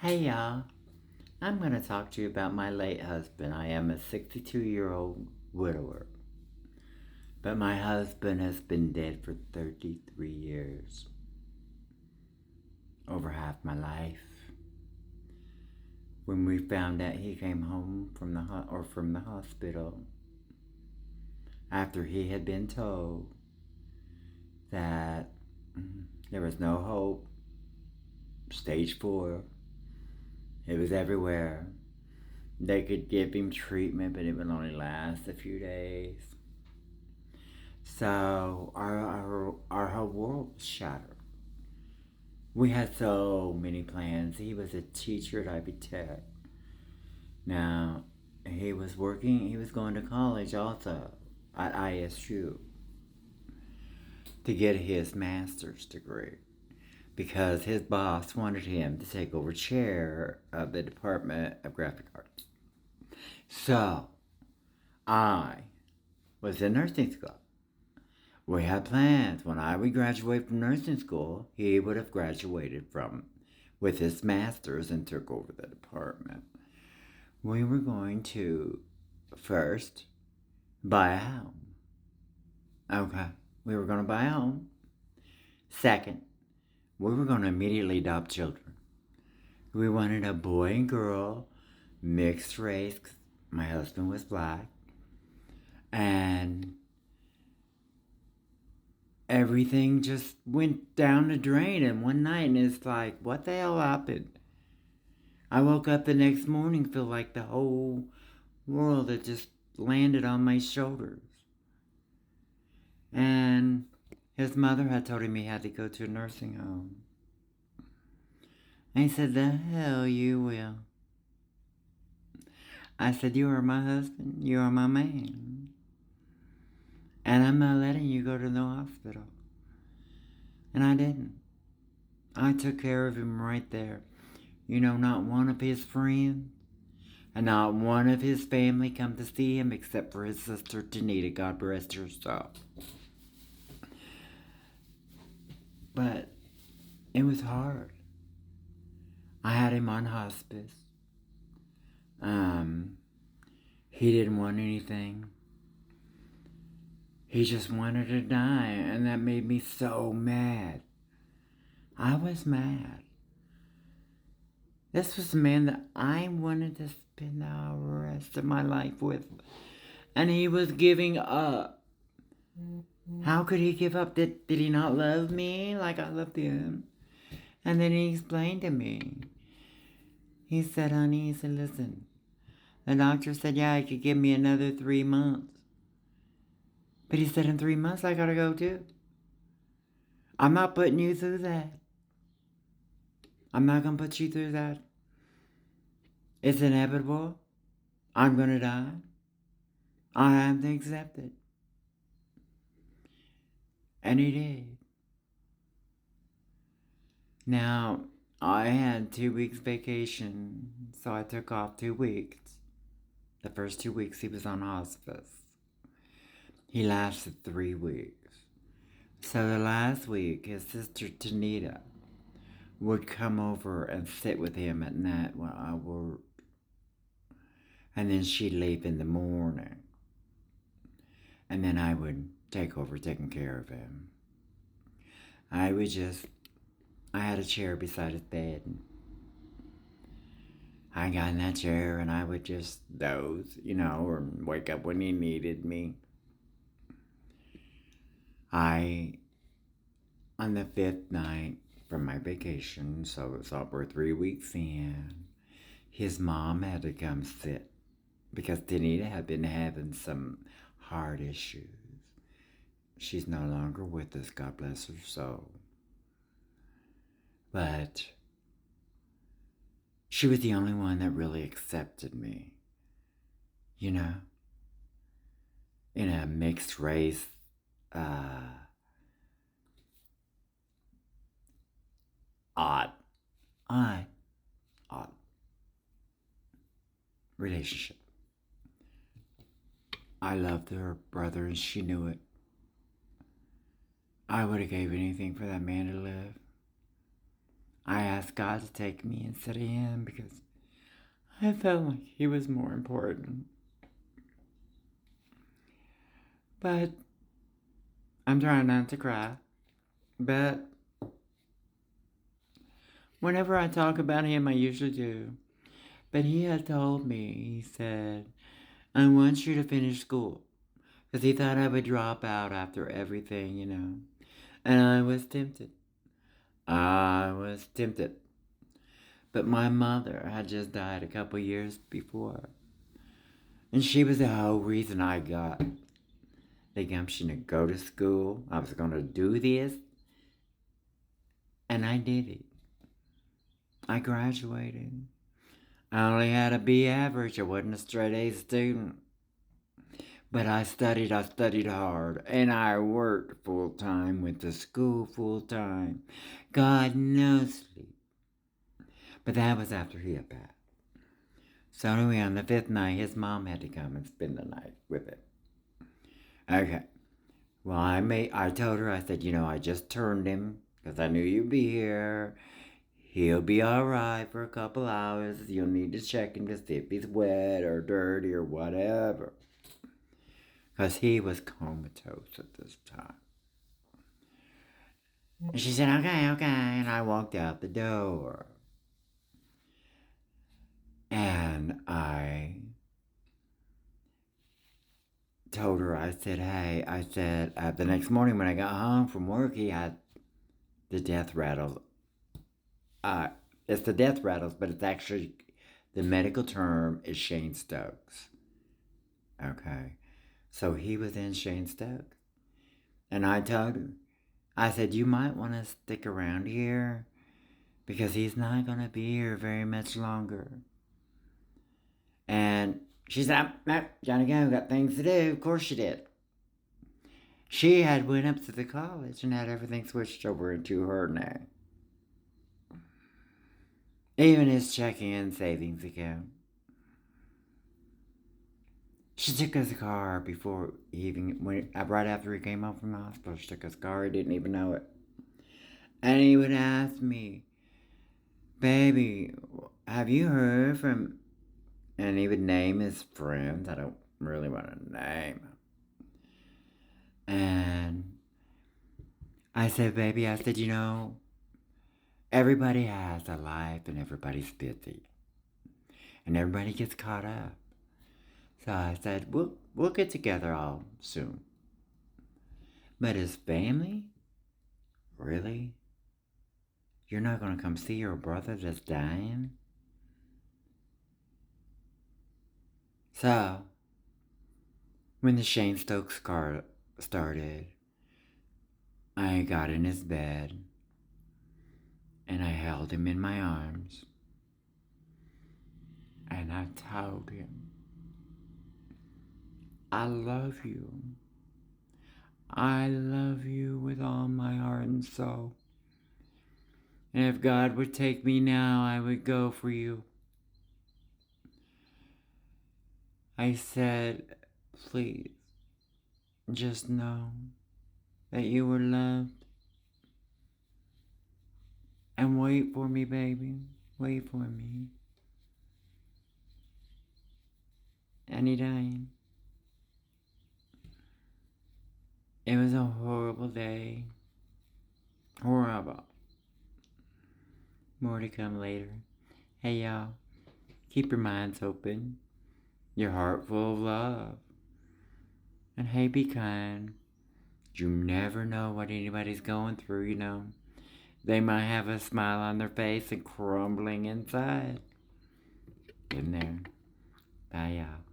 Hey y'all, I'm going to talk to you about my late husband. I am a 62-year-old widower, but my husband has been dead for 33 years, over half my life. When we found out he came home from the hospital after he had been told that there was no hope, stage 4, it was everywhere. They could give him treatment, but it would only last a few days. So our whole world was shattered. We had so many plans. He was a teacher at Ivy Tech. Now, he was going to college also at ISU to get his master's degree because his boss wanted him to take over chair of the Department of Graphic Arts. So, I was in nursing school. We had plans. When I would graduate from nursing school, he would have graduated with his master's and took over the department. We were going to first buy a home. Okay, we were going to buy a home. Second, we were going to immediately adopt children. We wanted a boy and girl, mixed race. My husband was black. And everything just went down the drain in one night, and it's like, what the hell happened? I woke up the next morning, feel like the whole world had just landed on my shoulders. And his mother had told him he had to go to a nursing home. And he said, the hell you will. I said, you are my husband, you are my man. And I'm not letting you go to the hospital. And I didn't. I took care of him right there. Not one of his friends and not one of his family come to see him except for his sister Tanita, God rest her soul. But it was hard. I had him on hospice. He didn't want anything. He just wanted to die, and that made me so mad. I was mad. This was the man that I wanted to spend the rest of my life with, and he was giving up. How could he give up? Did he not love me like I loved him? And then he explained to me. He said, honey, listen, the doctor said, yeah, he could give me another 3 months. But he said, in 3 months, I gotta go too. I'm not putting you through that. I'm not gonna put you through that. It's inevitable. I'm gonna die. I have to accept it. And he did. Now, I had 2 weeks vacation, so I took off 2 weeks. The first 2 weeks he was on hospice. He lasted 3 weeks. So the last week, his sister Tanita would come over and sit with him at night while I worked. And then she'd leave in the morning. And then I would take over taking care of him. I had a chair beside his bed. I got in that chair and I would just doze, or wake up when he needed me. On the 5th night from my vacation, so it's over 3 weeks in, his mom had to come sit because Danita had been having some heart issues. She's no longer with us, God bless her soul. But she was the only one that really accepted me, in a mixed race, odd relationship. I loved her brother and she knew it. I would have gave anything for that man to live. I asked God to take me instead of him because I felt like he was more important. But I'm trying not to cry. But whenever I talk about him, I usually do. But he had told me, he said, I want you to finish school. Because he thought I would drop out after everything, you know. And I was tempted. I was tempted. But my mother had just died a couple years before. And she was the whole reason I got the gumption to go to school. I was going to do this. And I did it. I graduated. I only had a B average. I wasn't a straight A student. But I studied hard, and I worked full time, went to school full time. God knows sleep. But that was after he had passed. So anyway, on the 5th night, his mom had to come and spend the night with it. Okay. Well, I told her, I said, I just turned him because I knew you'd be here. He'll be all right for a couple hours. You'll need to check him to see if he's wet or dirty or whatever. Because he was comatose at this time. And she said, okay. And I walked out the door. And I told her, I said, hey, the next morning when I got home from work, he had the death rattles. It's the death rattles, but it's actually, the medical term is Cheyne-Stokes. Okay. So he was in Cheyne-Stokes. And I told her, I said, you might want to stick around here because he's not going to be here very much longer. And she said, no, Johnny go, got things to do. Of course she did. She had went up to the college and had everything switched over into her name. Even his checking and savings account. She took his car before he right after he came home from the hospital. She took his car, he didn't even know it. And he would ask me, baby, have you heard from, and he would name his friends. I don't really want to name them. And I said, baby, everybody has a life and everybody's busy. And everybody gets caught up. So I said, we'll get together all soon. But his family? Really? You're not going to come see your brother that's dying? So, when the Cheyne-Stokes car started, I got in his bed and I held him in my arms and I told him, I love you. I love you with all my heart and soul. And if God would take me now, I would go for you. I said, please, just know that you were loved. And wait for me, baby. Wait for me. And he died. It was a horrible day. Horrible. More to come later. Hey, y'all. Keep your minds open. Your heart full of love. And hey, be kind. You never know what anybody's going through, They might have a smile on their face and crumbling inside. In there. Bye, y'all.